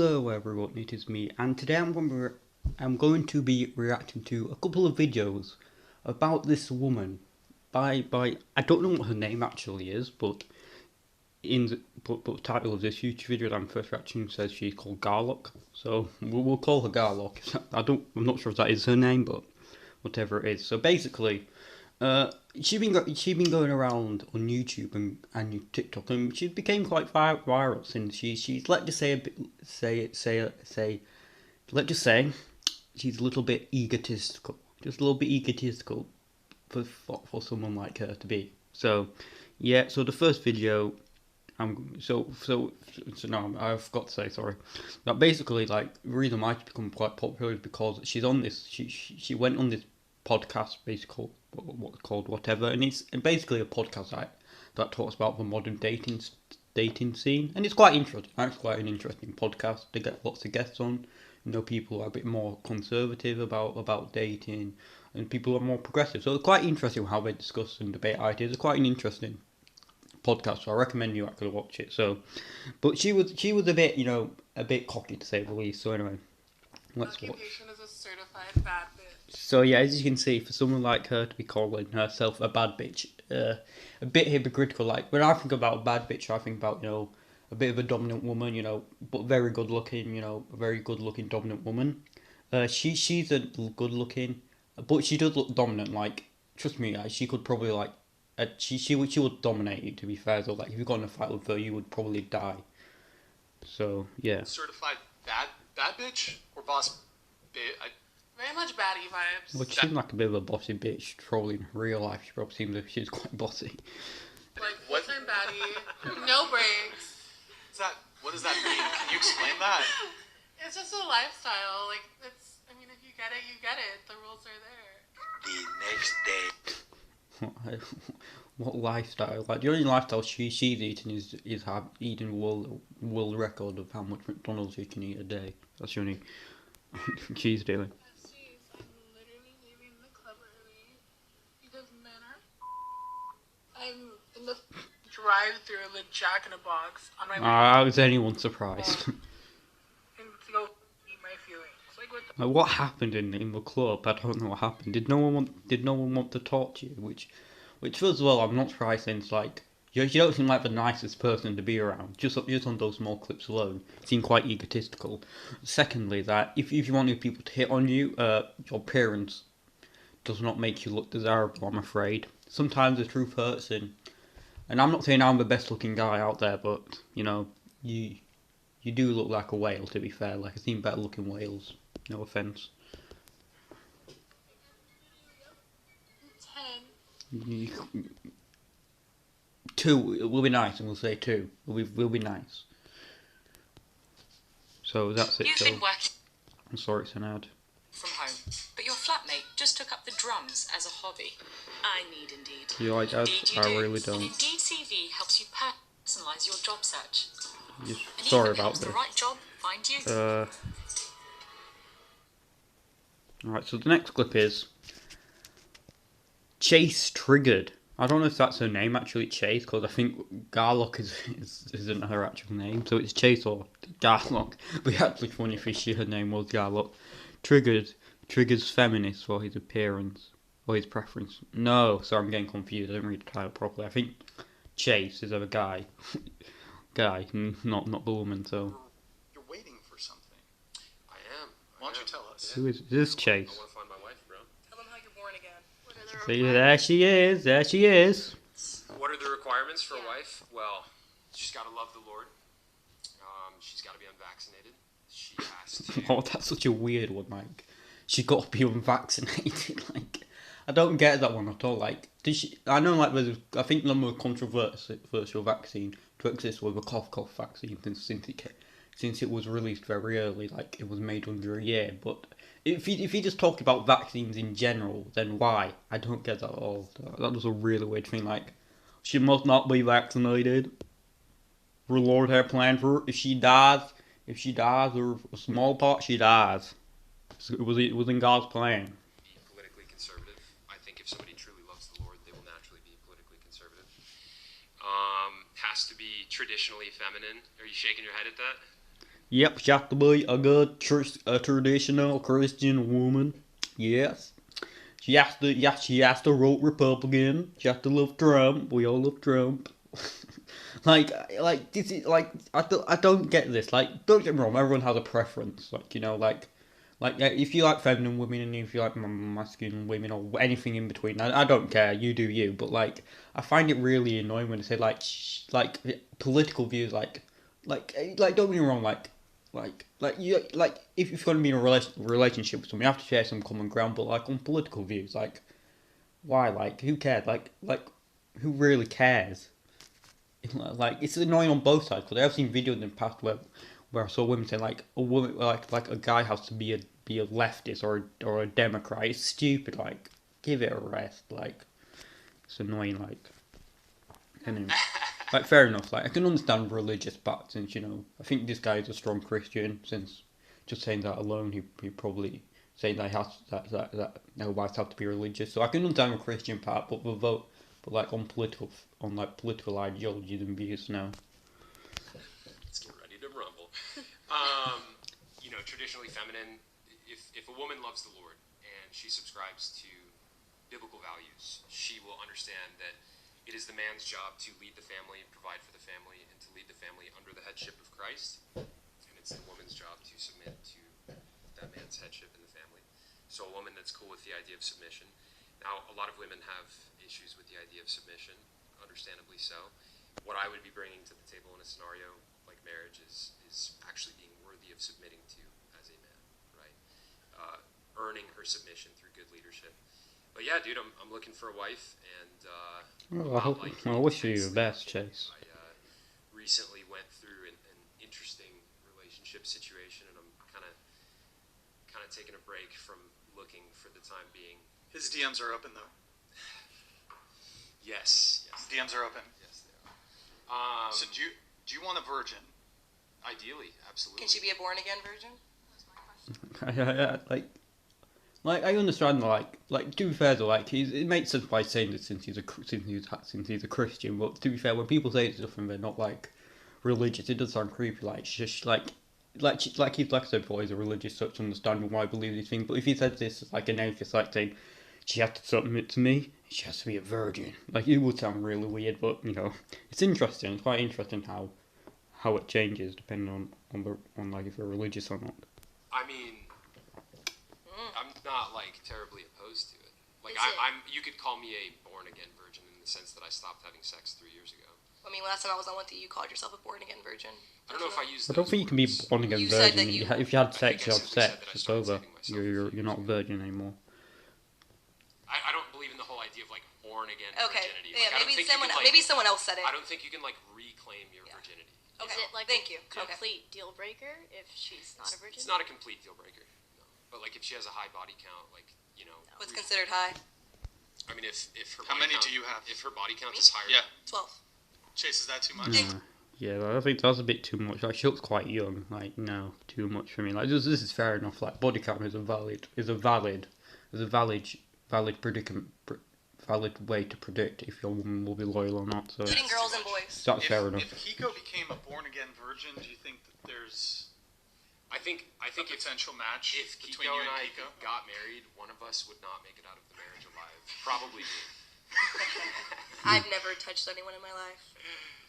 Hello everyone, it is me, and today I'm going to be reacting to a couple of videos about this woman by I don't know what her name actually is, but the title of this YouTube video that I'm first reacting says she's called Gorlock, so we'll call her Gorlock. I'm not sure if that is her name, but whatever it is. So basically, she been going around on YouTube and TikTok, and she became quite viral since she's let's just say let's just say she's a little bit egotistical, just a little bit egotistical for someone like her to be. So yeah, so the first video. So no, I forgot to say, sorry. That basically, like, the reason why she's become quite popular is because she's on this. She went on this podcast, basically called whatever, and it's basically a podcast that talks about the modern dating scene, and it's quite interesting. It's quite an interesting podcast. They get lots of guests on. People who are a bit more conservative about dating, and people who are more progressive. So it's quite interesting how they discuss and debate ideas. It's quite an interesting podcast, so I recommend you actually watch it. So, but she was a bit, a bit cocky to say the least. So anyway, let's watch. Is a certified bad bitch. So yeah, as you can see, for someone like her to be calling herself a bad bitch, a bit hypocritical. Like, when I think about a bad bitch, I think about a bit of a dominant woman, but very good looking, a very good looking dominant woman. She's a good looking, but she does look dominant. Like, trust me, she could probably like. She would dominate you, to be fair. So, like, if you got in a fight with her, you would probably die. So yeah. Certified bad bitch or boss bitch? Very much baddie vibes. Well, she seems like a bit of a bossy bitch. Trolling in real life, she probably seems like she's quite bossy. Like, full-time baddie, no breaks. What does that mean? Can you explain that? It's just a lifestyle. Like, I mean, if you get it, you get it. The rules are there. The next day. What lifestyle? Like, the only lifestyle she's eating is eating world record of how much McDonald's you can eat a day. That's the only she's doing. I'm literally leaving the club early because I'm in the drive-through of the Jack in a Box on my way. How is anyone surprised? And to go eat my feelings. Like, what happened in the club? I don't know what happened. Did no one want to talk to you? Which first of all, I'm not surprised, since like you don't seem like the nicest person to be around. Just on those small clips alone, you seem quite egotistical. Secondly, that if you want people to hit on you, your appearance does not make you look desirable, I'm afraid. Sometimes the truth hurts, and I'm not saying I'm the best looking guy out there, but you do look like a whale, to be fair. Like, I've seen better looking whales. No offense. 10. 2 will be nice, and we'll say 2. We'll be nice. So that's it. So I'm sorry, it's an ad. From home, but your flatmate just took up the drums as a hobby. I need Indeed. Do you like ads? I really don't. Indeed CV helps you personalise your job search. Sorry about this. The right job find you. Alright, so the next clip is Chase Triggered. I don't know if that's her name actually, Chase, because I think Gorlock isn't her actual name, so it's Chase or Gorlock. But it's actually funny if her name was Gorlock. Triggers feminist for his appearance or his preference. No, sorry, I'm getting confused. I didn't read the title properly. I think Chase is a guy, not the woman. So You're waiting for something. I am. Why don't you tell us? who is this Chase? I want to find my wife, bro. Tell them how you're born again. What are the See, there she is. There she is. What are the requirements for a wife? Well, she's got to love the Lord. She's got to be unvaccinated. She has to. Oh, that's such a weird one. Like, she got to be unvaccinated. Like, I don't get that one at all. Like, did she? I know, like, I think the more controversial vaccine to exist was a cough vaccine since it was released very early. Like, it was made under a year. But if you just talk about vaccines in general, then why? I don't get that at all. That was a really weird thing. Like, she must not be vaccinated. The Lord had planned for her. If she dies, or a small part, she dies. So it was in God's plan. Be politically conservative. I think if somebody truly loves the Lord, they will naturally be politically conservative. Has to be traditionally feminine. Are you shaking your head at that? Yep, she has to be a good a traditional Christian woman. Yes. She has to vote Republican. She has to love Trump. We all love Trump. like this is like I don't get this. Like, don't get me wrong, everyone has a preference. Like, you know, like if you like feminine women and if you like masculine women or anything in between, I don't care. You do you. But like, I find it really annoying when they say like political views. Like don't get me wrong. Like you like if you're going to be in a relationship with someone, you have to share some common ground. But like on political views, like why? Like who cares? Like who really cares? Like it's annoying on both sides because I've seen videos in the past where I saw women say like a woman like a guy has to be a leftist or a Democrat. It's stupid. Like give it a rest. Like it's annoying. Like anyway, like fair enough. Like I can understand religious part since you know I think this guy is a strong Christian. Since just saying that alone, he probably saying that he has that no wives have to be religious. So I can understand the Christian part, but the vote. But like on political ideologies and views now. Let's get ready to rumble. You know, traditionally feminine. If a woman loves the Lord and she subscribes to biblical values, she will understand that it is the man's job to lead the family, provide for the family, and to lead the family under the headship of Christ. And it's the woman's job to submit to that man's headship in the family. So a woman that's cool with the idea of submission. Now, a lot of women have issues with the idea of submission, understandably so. What I would be bringing to the table in a scenario like marriage is actually being worthy of submitting to as a man, right? Earning her submission through good leadership. But yeah, dude, I'm looking for a wife, and Well, I wish you the best, Chase. I recently went through an interesting relationship situation, and I'm kind of taking a break from looking for the time being. His DMs are open though. Yes. DMs are open. Yes, they are. So do you want a virgin? Ideally, absolutely. Can she be a born again virgin? Like I understand like to be fair though, like it makes sense by saying this since he's a Christian. But to be fair, when people say stuff and they're not like religious, it does sound creepy. Like he's like I said before, he's a religious, so it's understandable why I believe these things. But if he said this as like an atheist, like saying she has to submit to me, she has to be a virgin, like it would sound really weird. But you know, it's interesting. It's quite interesting how it changes depending on like if you're religious or not. I mean, I'm not like terribly opposed to it. Like Is it? I'm. You could call me a born again virgin in the sense that I stopped having sex 3 years ago. I mean, last time I was on with you, you called yourself a born again virgin. I don't know if I used. I don't think you can be those born again You said virgin. that you- If you had I sex, think I you have simply said sex. that I It's started over. saving myself You're not a virgin anymore. I don't believe in the whole idea of like born again Okay, virginity. yeah, Like, I don't think you can, like, maybe someone else said it. I don't think you can like reclaim your Yeah. virginity. Okay. Is it like Thank a you. Okay. complete deal breaker if she's not a virgin? It's not a complete deal breaker. No. But like if she has a high body count, like you know. What's considered high? I mean, if her. How body many count, do you have? If her body count Me? is higher. Yeah. 12. Chase, is that too much? Yeah, I think that's a bit too much. Like she looks quite young. Like no, too much for me. Like this is fair enough. Like body count is a valid predicament. Valid way to predict if your woman will be loyal or not. So Dating girls and boys. that's fair enough. If Hiko became a born again virgin, do you think that there's I think a if potential match if between Kiko you and I Hiko? got married, one of us would not make it out of the marriage alive. Probably me. I've never touched anyone in my life.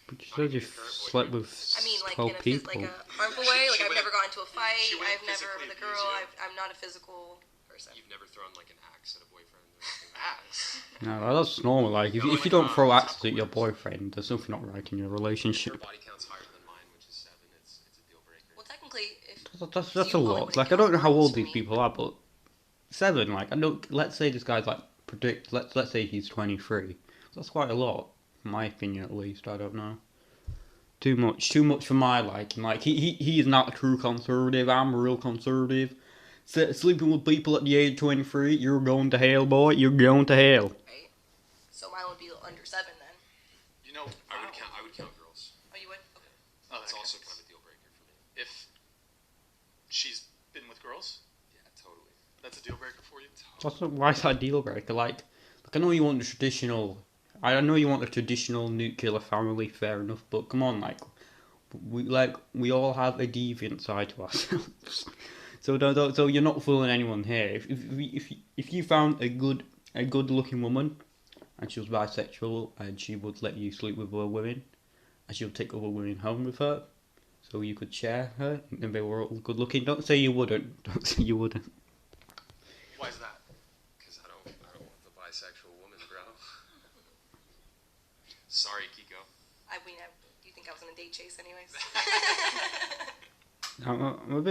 But you said you slept with I mean, like 12 in a people. like a harmful way. Like She I've wouldn't- never gotten into a fight. she wouldn't I've never physically with a girl. abuse you? I'm not a physical person. You've never thrown like an axe at a boyfriend or anything like that. No, that's normal. Like if you don't throw axes at your boyfriend, there's something not right in your If her relationship. body count's higher than mine, which is 7, it's a deal breaker. Well, technically, if That's a you lot. only Like I don't know how count old for these me. people are, but 7. Like I don't. Let's say this guy's like predict. Let's say he's 23. That's quite a lot, in my opinion at least. I don't know. Too much for my liking. Like he is not a true conservative. I'm a real conservative. Sleeping with people at the age of 23, you're going to hell, boy. You're going to hell. right? So mine would be under 7 then. You know, I would count girls. Oh, you would? Okay. Oh, That's okay. also kind of a deal breaker for me. If she's been with girls, Yeah, totally. that's a deal breaker for you. That's not, why is that a deal breaker? Like I know you want the traditional. I know you want the traditional nuclear family, fair enough. But come on, like, we all have a deviant side to ourselves. So you're not fooling anyone here. If you found a good looking woman and she was bisexual and she would let you sleep with other women and she would take other women home with her, so you could share her and they were all good looking. Don't say you wouldn't. Don't say you wouldn't. Why is that? Because I don't want the bisexual woman, bro. Sorry, Kiko. You think I was on a date chase anyways? I'm a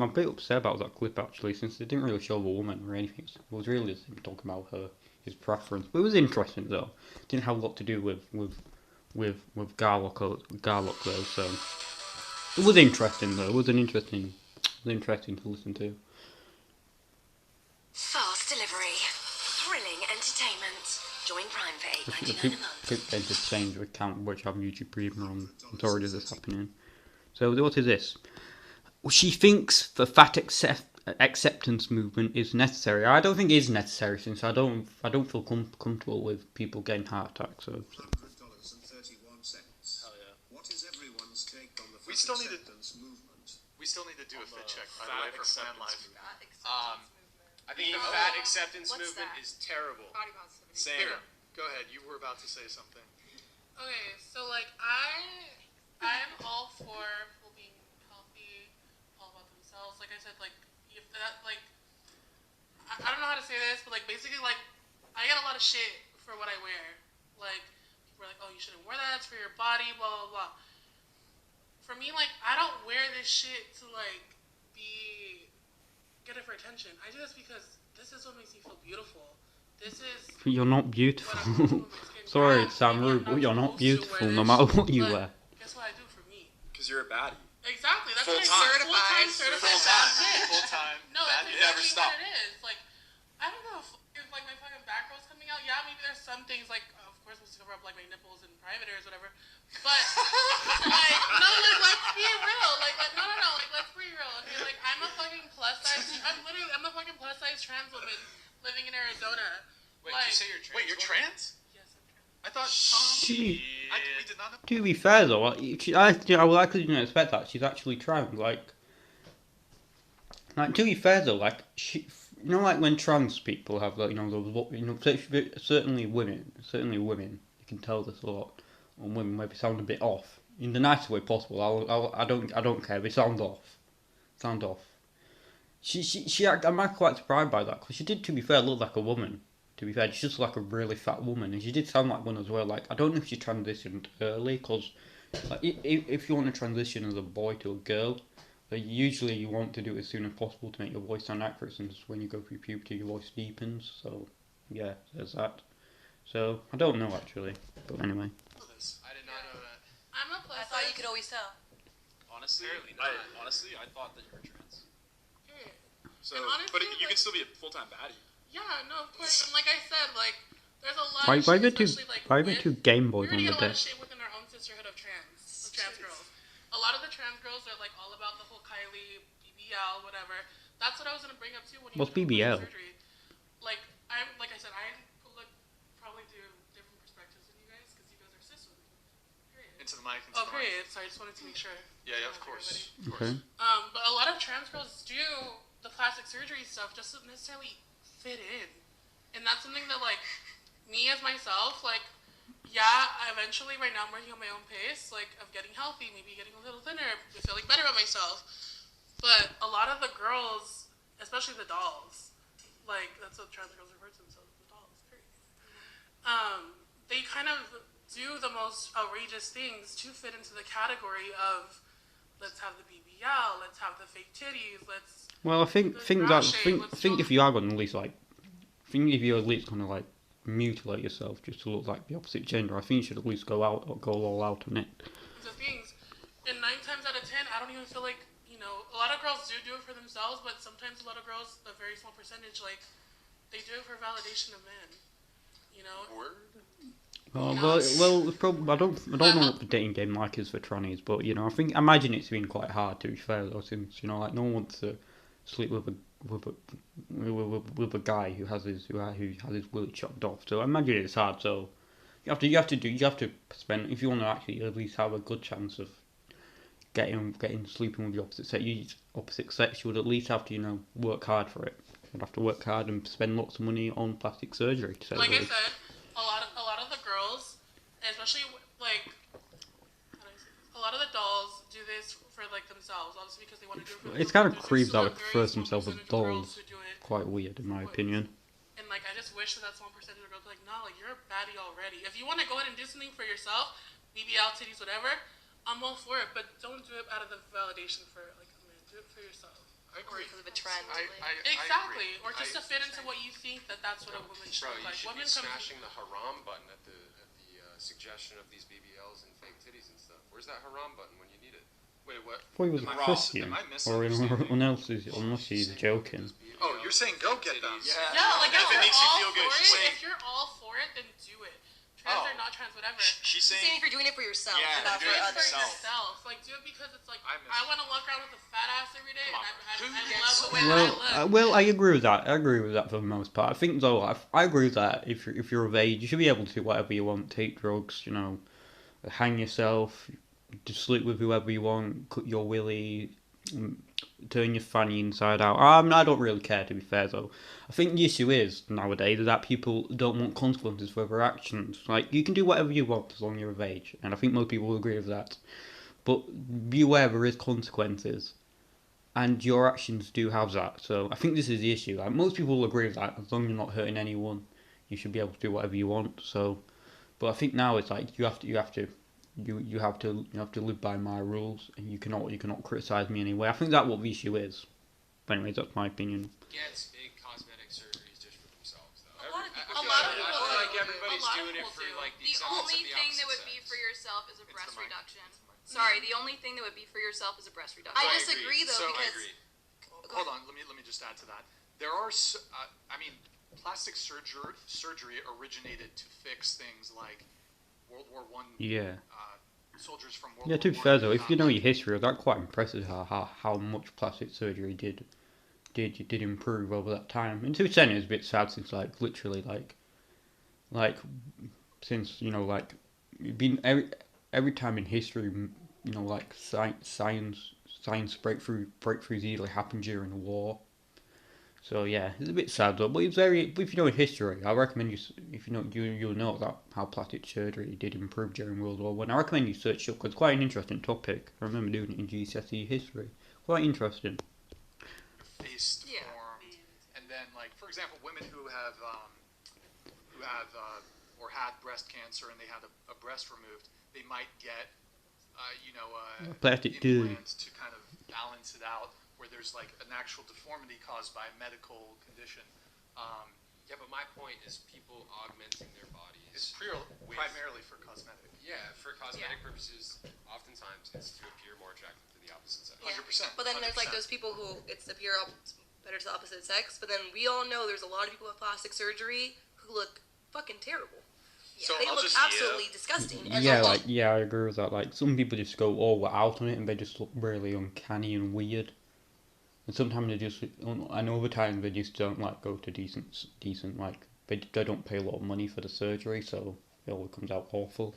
bit upset about that clip actually, since they didn't really show the woman or anything. It was really just him talking about his preference. But it was interesting though. It didn't have a lot to do with Gorlock though, so it was interesting though. It was interesting to listen to. Fast delivery. Thrilling entertainment. Join Prime for I $8.99 a month. People tend to change the account which have YouTube Premium on. It's already this happening. So what is this? Well, she thinks the fat acceptance movement is necessary. I don't think it is necessary, since I don't feel comfortable with people getting heart attacks. So. Hell yeah. What is everyone's take on the We still need to- acceptance movement? We still need to do a fit check, by the fat way, for fan acceptance life. I think the fat acceptance What's movement that? is terrible. Body positivity. Same. Here, go ahead. You were about to say something. Okay, so like I'm all for people being healthy, all about themselves. Like I said, like if that like I don't know how to say this, but like basically like I get a lot of shit for what I wear. Like people are like, oh, you shouldn't wear that. It's for your body. Blah blah blah. For me, like I don't wear this shit to like get it for attention. I do this because this is what makes me feel beautiful. This is You're not what beautiful. I'm doing with my skin. Sorry, Yeah, it sounds maybe rude, I'm but you're not supposed to beautiful wear no this, matter what you but wear. Guess what I do for me? Because you're a baddie. Exactly. That's Full what time. I full-time certified bad bitch. Full time. No, that's You never exactly stop. what it is. Like, I don't know if like my fucking back roll's coming out. Yeah, maybe there's some things like, of course, I'm supposed to cover up like my nipples in private areas, whatever. But like, no, like let's be real. Like no, like let's be real. Okay, like I'm a fucking plus size. I'm a fucking plus size trans woman living in Arizona. Wait, like, did you say you're trans? Wait, you're trans? yes, I'm trans. I thought Tom. She, We did not know. to be fair though, I would actually didn't expect that. She's actually trans. Like to be fair though, like like when trans people have like those certainly women, you can tell this a lot on women maybe sound a bit off in the nicest way possible. I don't care. They sound off. I'm quite surprised by that, because she did, to be fair, look like a woman. To be fair, she's just like a really fat woman, and she did sound like one as well. Like I don't know if she transitioned early, because like, if you want to transition as a boy to a girl, usually you want to do it as soon as possible to make your voice sound accurate, since when you go through puberty your voice deepens. So yeah, there's that. So I don't know actually, but anyway. I did not know that. I'm a plus I thought size. you could always tell. Honestly, Apparently I thought that you were trans. Period. So, And honestly, but you like- can still be a full-time baddie. Yeah, no, of course. And like I said, like there's a lot Why of shit, are two especially, like, why are with- two Game we Boys on already the get a lot of desk? shit within our own sisterhood of trans girls. A lot of the trans girls are like all about the whole Kylie, BBL, whatever. That's what I was gonna bring up too when you What's were doing BBL? surgery. Like I said, I like probably do different perspectives than you guys because you guys are cis women. Period. into the mic. Oh, period. So I just wanted to make sure. Yeah, of course. Okay. But a lot of trans girls do the plastic surgery stuff just to necessarily fit in. And that's something that, like, me as myself, like, yeah, eventually right now I'm working on my own pace, like, of getting healthy, maybe getting a little thinner, feeling better about myself. But a lot of the girls, especially the dolls, like, that's what trans girls refer to themselves, the dolls, period. They kind of do the most outrageous things to fit into the category of, let's have the BBL, let's have the fake titties, let's... Well, I think if you are going to at least if you're at least going to like mutilate yourself just to look like the opposite gender, I think you should at least go all out on it. The things, and 9 times out of 10, I don't even feel like, a lot of girls do it for themselves, but sometimes a lot of girls, a very small percentage, like, they do it for validation of men, Word. I don't know what the dating game like is for trannies, but I imagine it's been quite hard, to be fair though, since like no one wants to sleep with a guy who has his willy chopped off. So I imagine it's hard. So You have to spend if you want to actually at least have a good chance of sleeping with the opposite sex. You would at least have to work hard for it. You'd have to work hard and spend lots of money on plastic surgery. To say Like the I least. said, a lot of the girls, especially like how do I say this? A lot of the dolls do this for like themselves, obviously because they want to do it for It's kind of themselves. creepy that There's it a very refers small themselves as percentage of girls dolls. who do it Quite weird, in my for boys. opinion. And like I just wish that small percentage of girls were like, no, like you're a baddie already. If you want to go ahead and do something for yourself, BBL, titties, whatever, I'm all for it. But don't do it out of the validation for like a man. Do it for yourself. I agree. Because of a trend. Exactly, or just to I- fit into what you think that's what a woman should Bro, look you like. should Women be come smashing the haram button at the suggestion of these BBLs and fake titties and stuff. Where's that haram button when you need it? Wait, what? Thought he was Am a I Christian, am I or misunderstanding? unless he's joking. Oh, you're saying go get them. Yeah. Yeah, like if If it you're makes you all feel good, for she's it, saying- if you're all for it, then do it. Trans Oh. or not trans, whatever. She's Saying saying if you're doing it for yourself, Yeah, not do for it Do it for others. yourself. Like do it because it's like I I want to walk around with a fat ass every day, Come and on, I who love the way Well, that I look. well, I agree with that. I agree with that for the most part. I think though, I agree with that. If you're of age, you should be able to do whatever you want. Take drugs, hang yourself, just sleep with whoever you want, cut your willy, turn your fanny inside out. I don't really care, to be fair though. I think the issue is nowadays that people don't want consequences for their actions. Like you can do whatever you want as long as you're of age, and I think most people will agree with that. But beware, there is consequences. And your actions do have that. So I think this is the issue. Like, most people will agree with that. As long as you're not hurting anyone, you should be able to do whatever you want. So, but I think now it's like you have to live by my rules, and you cannot criticize me anyway. I think that's what the issue is. But anyways, that's my opinion. Gets big cosmetic surgeries just for themselves, though. A lot of people I do. feel A lot of like- I people feel do. like everybody's A lot of doing it people for do. like the The acceptance only of the thing that opposite would be sex. for yourself is a It's breast the mic. reduction. Sorry, the only thing that would be for yourself is a breast reduction. I I disagree though So- I because agree. Hold on, let me just add to that. There are, plastic surgery originated to fix things like World War One. Yeah. Soldiers from World Yeah, War to be One fair though, who if you got, know like- your history, that's quite impressive how much plastic surgery did improve over that time. And to an extent, it's a bit sad since literally since been every time in history, science breakthroughs usually happen during a war. So yeah, it's a bit sad though. But if you know history, I recommend you'll know that how plastic surgery did improve during World War One. I recommend you search it up because it's quite an interesting topic. I remember doing it in GCSE history. Quite interesting. face Yeah. deformed, and then for example, women who have or had breast cancer and they had a breast removed, they might get Plastic too. implants to kind of balance it out, where there's like an actual deformity caused by a medical condition. Yeah, but my point is people augmenting their It's bodies. primarily for cosmetic. Yeah, for cosmetic purposes, oftentimes it's to appear more attractive to the opposite sex. Yeah. 100%. But then there's like 100%. those people who it's appear better to the opposite sex. But then we all know there's a lot of people with plastic surgery who look fucking terrible. So They I'll look just absolutely disgusting. And Yeah, like, I agree with that. Like some people just go all out on it and they just look really uncanny and weird. And sometimes and other times they just don't go to decent they don't pay a lot of money for the surgery, so it all comes out awful.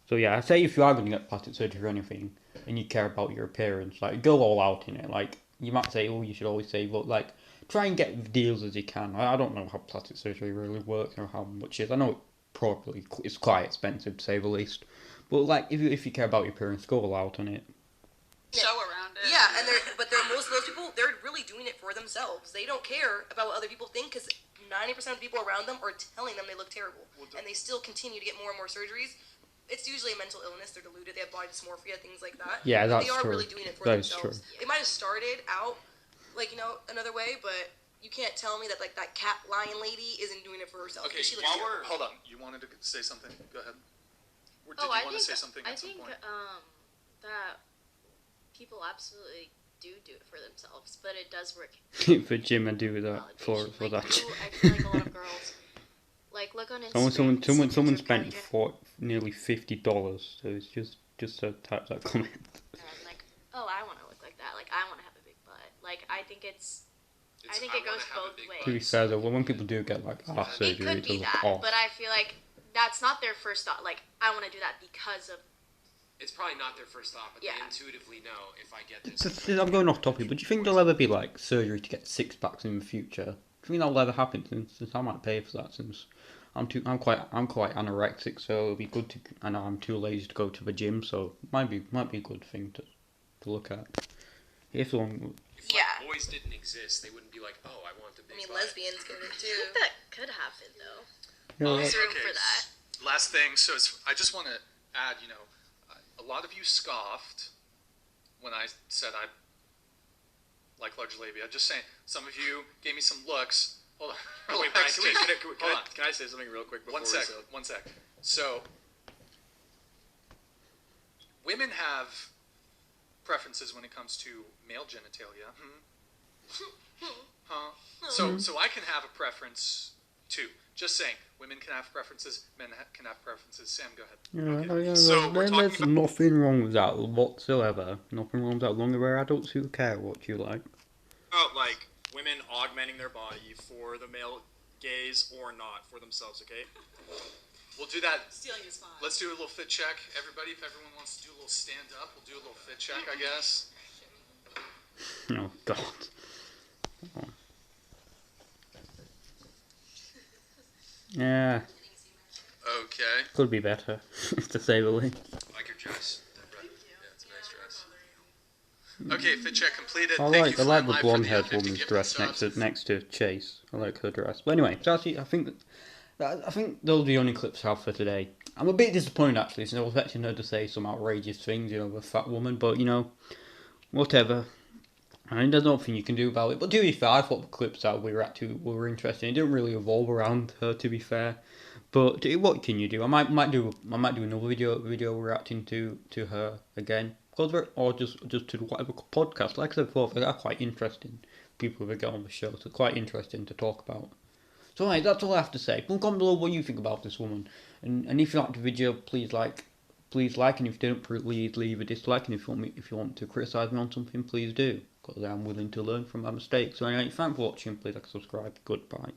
So yeah, I say if you are going to get plastic surgery or anything, and you care about your appearance, go all out in it. You might say, you should always save up. Try and get deals as you can. I don't know how plastic surgery really works or how much it is. I know it's quite expensive to say the least. But if you care about your appearance, go all out on it. Show around it. yeah, and most of those people, they're really doing it for themselves. They don't care about what other people think because 90% of the people around them are telling them they look terrible, and they still continue to get more and more surgeries. It's usually a mental illness. They're deluded. They have body dysmorphia, things like that. Yeah, But that's they are true. really doing it for That is themselves. true. They might have started out another way, but you can't tell me that that cat lion lady isn't doing it for herself. Okay, She looks while terrible. we're hold on, you wanted to say something? Go ahead. Or did Oh, you I want think to say something I at some think point? that people absolutely do it for themselves, but it does work. For Jim, I do that for Validation. that. I feel like a lot of girls look on Instagram. Someone spent nearly $50, so it's just to type that comment. Oh, I want to look like that. I want to have a big butt. I think it I goes wanna have a both big ways. To be fair though, when people do get arse It surgery, could it be does that, off. but I feel like that's not their first thought. Like, I want to do that because of. It's probably not their first thought, but Yeah. they intuitively know if I get this. I'm going off topic, but do you think there'll ever be like surgery to get six packs in the future? Do you think that'll ever happen? Since I might pay for that, since I'm quite anorexic, so it'll be good to. I know I'm too lazy to go to the gym, so might be a good thing to look at. If one. If like, boys didn't exist, they wouldn't be like, oh, I want a big. I mean, butt. lesbians get it I too. think that could happen though. No, There's room okay, for that. Last thing, so I just want to add, a lot of you scoffed when I said I like large labia. Just saying, some of you gave me some looks. Hold on. Wait, Brian, can I say something real quick before One sec. So, women have preferences when it comes to male genitalia. So I can have a preference too. Just saying, women can have preferences, men can have preferences. Sam, go ahead. Yeah, So we're talking there's nothing wrong with that whatsoever. Nothing wrong with that. Long as we're adults who care what you like. about like women augmenting their body for the male gaze or not for themselves. Okay. We'll do that. Stealing is fine. Let's do a little fit check. Everybody, if everyone wants to do a little stand up, we'll do a little fit check, I guess. Oh, God. Oh. Yeah, Okay. could be better, to say the least. I like your dress, Deborah. Yeah, it's a nice dress. Okay, fit check completed. I Thank like you the for live for blonde-haired 50 woman's gift dress subs. next to Chase. I like her dress. But anyway, so actually, I think those are the only clips I have for today. I'm a bit disappointed actually, since I was expecting her to say some outrageous things, a fat woman. But whatever. I mean, there's nothing you can do about it. But to be fair, I thought the clips that we were interesting. It didn't really revolve around her, to be fair. But what can you do? I might do another video reacting to her again, or just to whatever podcast. Like I said before, they are quite interesting. People that get on the show, so quite interesting to talk about. So anyway, that's all I have to say. Comment below what you think about this woman, and if you liked the video, please like, and if you didn't, please leave a dislike. And if you want to criticise me on something, please do, because I'm willing to learn from my mistakes. So anyway, thanks for watching. Please like, subscribe. Goodbye.